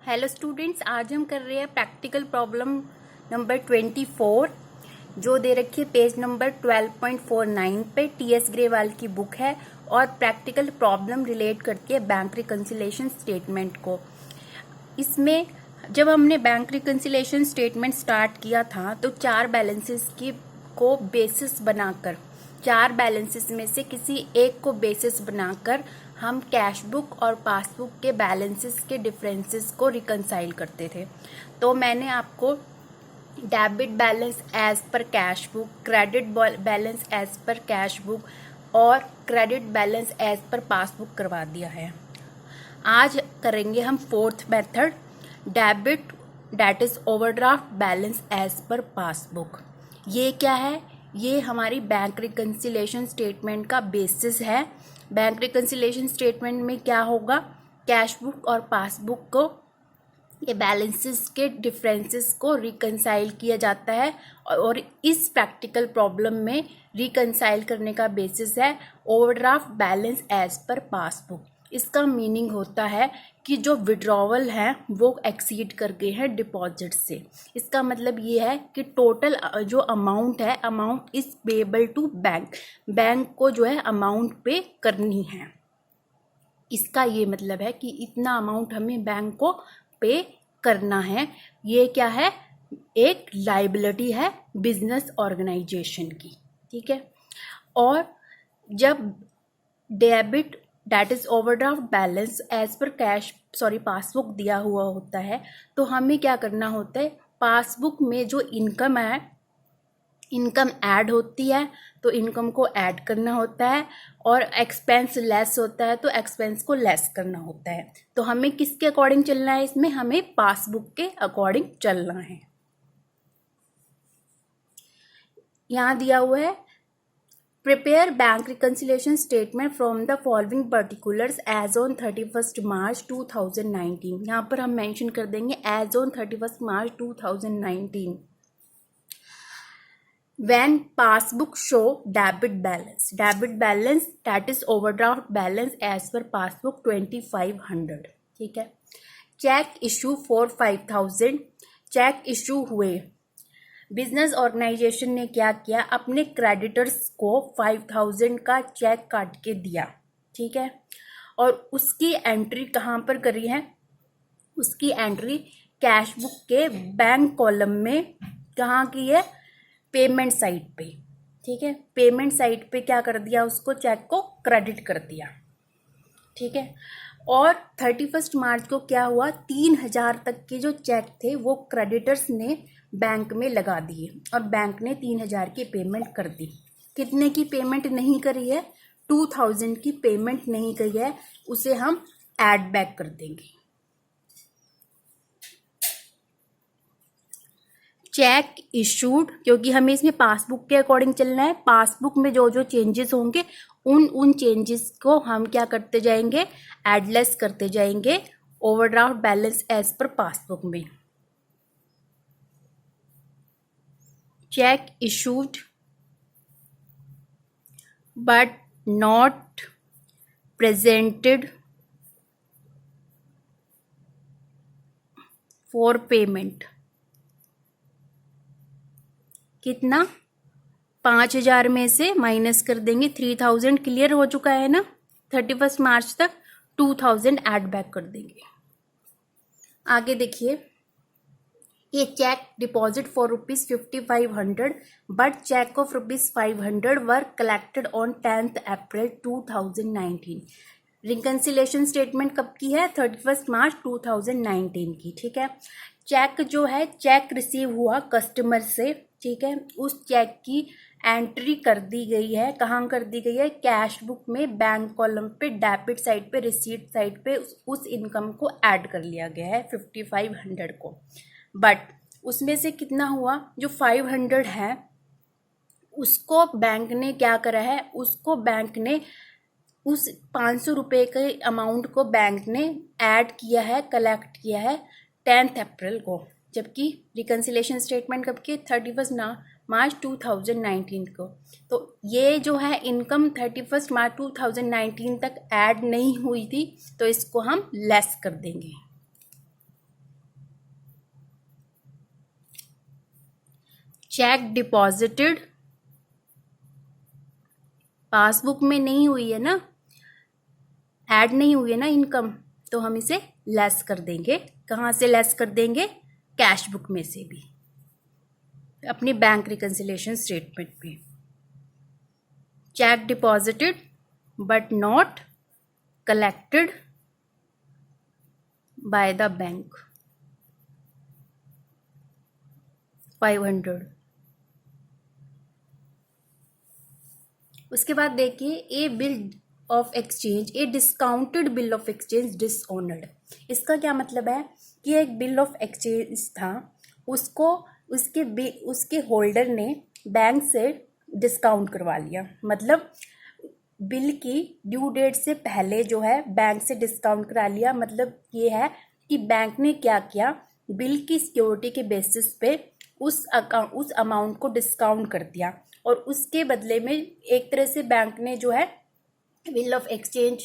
Hello students, आज हम कर रहे हैं प्रैक्टिकल प्रॉब्लम नंबर 24 जो दे रखी है पेज नंबर 12.49 पे। टीएस ग्रेवाल की बुक है और प्रैक्टिकल प्रॉब्लम रिलेट करती है बैंक रिकंसिलिएशन स्टेटमेंट को। इसमें जब हमने बैंक रिकंसिलिएशन स्टेटमेंट स्टार्ट किया था तो चार बैलेंसेस की को बेसिस बनाकर, चार बैलेंसेस में से किसी एक को बेसिस बनाकर हम कैश बुक और पासबुक के बैलेंसेस के डिफरेंसेस को रिकंसाइल करते थे। तो मैंने आपको debit balance as per cash book, credit balance as per cash book और credit balance as per passbook करवा दिया है। आज करेंगे हम fourth method, debit that is overdraft balance as per passbook. ये क्या है? ये हमारी बैंक रिकंसिलिएशन स्टेटमेंट का बेसिस है। बैंक रिकंसिलिएशन स्टेटमेंट में क्या होगा, कैश बुक और पासबुक को ये बैलेंसेस के डिफरेंसेस को रिकंसाइल किया जाता है और इस प्रैक्टिकल प्रॉब्लम में रिकंसाइल करने का बेसिस है overdraft balance as per passbook. इसका मीनिंग होता है कि जो विड्रॉवल है वो एक्सीड कर गए हैं डिपॉजिट से। इसका मतलब ये है कि टोटल जो अमाउंट है, amount is payable to bank, bank को जो है अमाउंट पे करनी है। इसका ये मतलब है कि इतना अमाउंट हमें बैंक को पे करना है। ये क्या है? एक लायबिलिटी है बिजनेस ऑर्गेनाइजेशन की, ठीक है। और जब debit that is overdraft balance as per passbook दिया हुआ होता है तो हमें क्या करना होता है, पासबुक में जो इनकम है, इनकम ऐड होती है तो इनकम को ऐड करना होता है और एक्सपेंस लेस होता है तो एक्सपेंस को लेस करना होता है। तो हमें किसके अकॉर्डिंग चलना है? इसमें हमें पासबुक के अकॉर्डिंग चलना है। यहाँ दिया हुआ है prepare bank reconciliation statement from the following particulars as on 31 March 2019। यहाँ पर हम मेंशन कर देंगे as on 31 March 2019। When passbook show debit balance that is overdraft balance as per passbook 2500, ठीक है। Cheque issue for 5000, cheque issue हुए। Business organisation ने क्या किया, अपने क्रेडिटर्स को 5000 का चेक काट के दिया, ठीक है। और उसकी एंट्री कहाँ पर करी है? उसकी एंट्री कैश बुक के बैंक कॉलम में कहाँ की है? पेमेंट साइड पे, ठीक है। पेमेंट साइड पे क्या कर दिया, उसको चेक को क्रेडिट कर दिया, ठीक है। और 31 मार्च को क्या हुआ, 3000 तक के जो चेक थे वो क्रेडिटर्स ने बैंक में लगा दिए और बैंक ने 3000 की पेमेंट कर दी। कितने की पेमेंट नहीं करी है? 2000 की पेमेंट नहीं करी है, उसे हम ऐड बैक कर देंगे। चेक इशूड, क्योंकि हमें इसमें पासबुक के अकॉर्डिंग चलना है, पासबुक में जो जो चेंजेस होंगे उन चेंजेस को हम क्या करते जाएंगे, एडलेस करते जाएंगे overdraft balance as per passbook में। Cheque issued but not presented for payment. कितना? 5000 में से माइनस कर देंगे 3000, क्लियर हो चुका है ना 31 मार्च तक। 2000 ऐड बैक कर देंगे। आगे देखिए, ये cheque deposit for ₹5500 but cheque of ₹500 were collected on 10th April 2019। Reconciliation statement कब की है? 31 मार्च 2019 की, ठीक है। चेक जो है, चेक रिसीव हुआ कस्टमर से, ठीक है। उस चेक की एंट्री कर दी गई है, कहाँ कर दी गई है? कैश बुक में बैंक कॉलम पे डेबिट साइड पे, रिसीट साइड पे उस इनकम को ऐड कर लिया गया है 5500 को। बट उसमें से कितना हुआ, जो 500 है उसको बैंक ने क्या करा है, उसको बैंक ने उस 500 रुपये के अमाउंट को बैंक ने ऐड किया है, कलेक्ट किया है 10th अप्रैल को, जबकि रिकंसिलिएशन स्टेटमेंट कब की? 31 मार्च 2019 को। तो ये जो है इनकम 31 मार्च 2019 तक ऐड नहीं हुई थी तो इसको हम लेस कर देंगे। चेक डिपॉजिटेड पासबुक में नहीं हुई है ना, ऐड नहीं हुई है ना इनकम, तो हम इसे लेस कर देंगे। कहाँ से लेस कर देंगे? कैश बुक में से भी, अपनी बैंक रिकंसिलिएशन स्टेटमेंट में। Cheque deposited but not collected by the bank 500। उसके बाद देखिए a bill of exchange, a discounted bill of exchange dishonoured. इसका क्या मतलब है कि एक बिल ऑफ एक्सचेंज था, उसको उसके होल्डर ने बैंक से डिस्काउंट करवा लिया। मतलब बिल की ड्यू डेट से पहले जो है बैंक से डिस्काउंट करा लिया। मतलब ये है कि बैंक ने क्या किया, बिल की सिक्योरिटी के बेसिस पे उस अमाउंट को डिस्काउंट कर दिया, और उसके बदले में एक तरह से बैंक ने जो है बिल ऑफ एक्सचेंज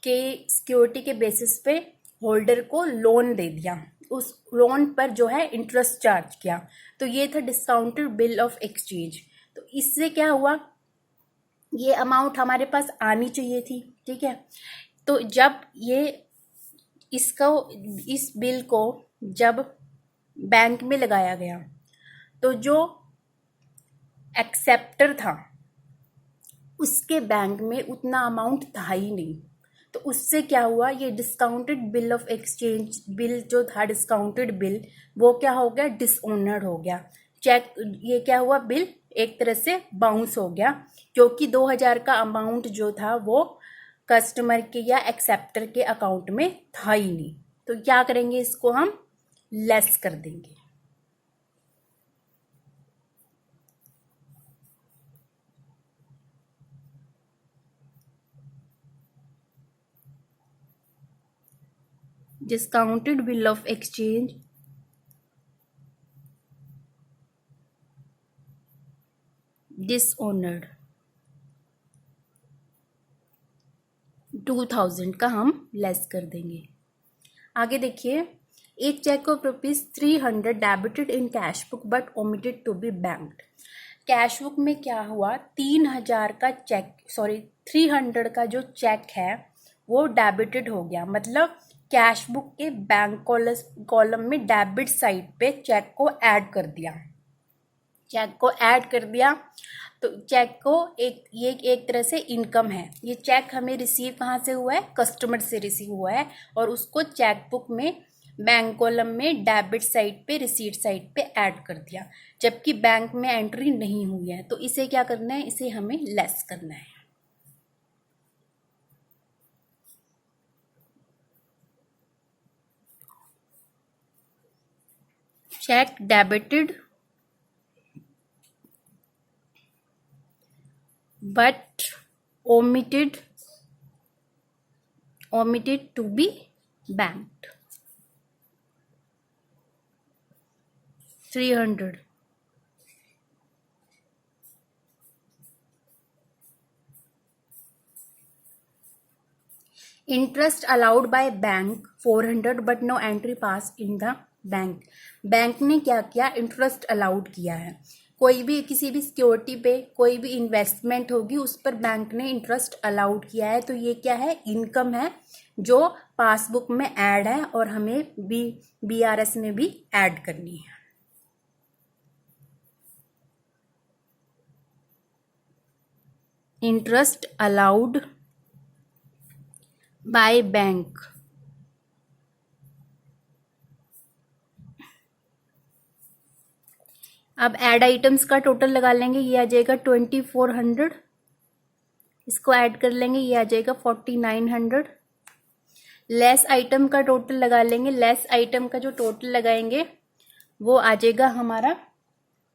के सिक्योरिटी के बेसिस पे होल्डर को लोन दे दिया, उस लोन पर जो है इंटरेस्ट चार्ज किया। तो ये था डिस्काउंटेड बिल ऑफ एक्सचेंज। तो इससे क्या हुआ, ये अमाउंट हमारे पास आनी चाहिए थी, ठीक है। तो जब ये इस बिल को जब बैंक में लगाया गया, तो जो एक्सेप्टर था उसके बैंक में उतना अमाउंट था ही नहीं। तो उससे क्या हुआ, ये discounted bill of exchange bill जो था, डिस्काउंटेड बिल, वो क्या हो गया, डिसऑनर्ड हो गया। चेक, ये क्या हुआ, बिल एक तरह से बाउंस हो गया, क्योंकि 2000 का अमाउंट जो था वो कस्टमर के या एक्सेप्टर के अकाउंट में था ही नहीं। तो क्या करेंगे, इसको हम लेस कर देंगे। Discounted bill of exchange dishonoured 2000 का हम लेस कर देंगे। आगे देखिए, एक cheque of ₹300 debited in cash book but omitted to be banked. Cash book में क्या हुआ, 3000 का चेक, 300 का जो चेक है वो डेबिटेड हो गया। मतलब कैश बुक के बैंक कॉलम में डेबिट साइड पे चेक को ऐड कर दिया। तो चेक को एक तरह से इनकम है। ये चेक हमें रिसीव कहाँ से हुआ है, कस्टमर से रिसीव हुआ है, और उसको चेक बुक में बैंक कॉलम में डेबिट साइड पे, रिसीट साइड पे ऐड कर दिया, जबकि बैंक में एंट्री नहीं हुई है। तो इसे क्या करना है, इसे हमें लेस करना है। Cheque debited but omitted to be banked 300। Interest allowed by bank 400 but no entry pass in the bank. Bank ने क्या किया, इंटरेस्ट अलाउड किया है। कोई भी किसी भी सिक्योरिटी पे कोई भी इन्वेस्टमेंट होगी उस पर बैंक ने इंटरेस्ट अलाउड किया है। तो ये क्या है, इनकम है जो पासबुक में ऐड है और हमें BRS में भी ऐड करनी है। इंटरेस्ट अलाउड बाय बैंक, अब ऐड आइटम्स का टोटल लगा लेंगे, ये आ जाएगा 2400, इसको ऐड कर लेंगे, ये आ जाएगा 4900। लेस आइटम का टोटल लगा लेंगे, लेस आइटम का जो टोटल लगाएंगे वो आ जाएगा हमारा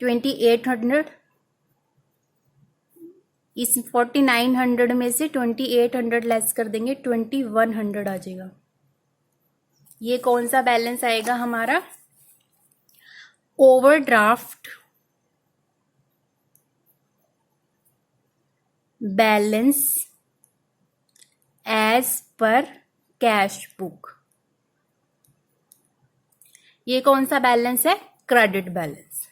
2800। इस 4900 में से 2800 लेस कर देंगे, 2100 आ जाएगा। ये कौन सा बैलेंस आएगा हमारा, overdraft balance as per cash book. ये कौन सा बैलेंस है, क्रेडिट बैलेंस।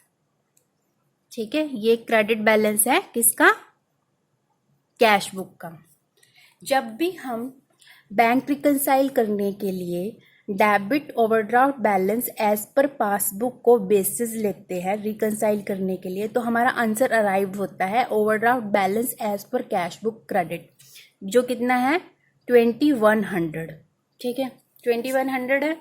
ठीक है, ये क्रेडिट बैलेंस है किसका, कैश बुक का। जब भी हम बैंक रिकंसाइल करने के लिए debit overdraft balance as per passbook को बेसिस लेते हैं रिकंसाइल करने के लिए, तो हमारा आंसर अराइव्ड होता है overdraft balance as per cash book credit, जो कितना है 2100। ठीक है, 2100 है।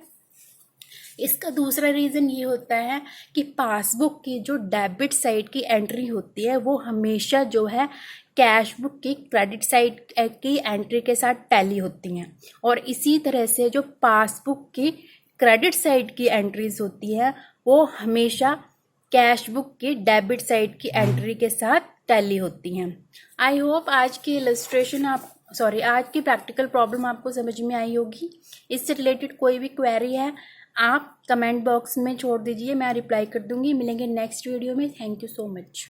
इसका दूसरा रीज़न ये होता है कि पासबुक की जो डेबिट साइड की एंट्री होती है वो हमेशा जो है कैश बुक की क्रेडिट साइड की एंट्री के साथ टैली होती हैं, और इसी तरह से जो पासबुक की क्रेडिट साइड की एंट्रीज होती हैं वो हमेशा कैश बुक की डेबिट साइड की एंट्री के साथ टैली होती हैं। आई होप आज की इलस्ट्रेशन आज की प्रैक्टिकल प्रॉब्लम आपको समझ में आई होगी। इससे रिलेटेड कोई भी क्वेरी है आप कमेंट बॉक्स में छोड़ दीजिए, मैं रिप्लाई कर दूंगी। मिलेंगे नेक्स्ट वीडियो में। Thank you so much.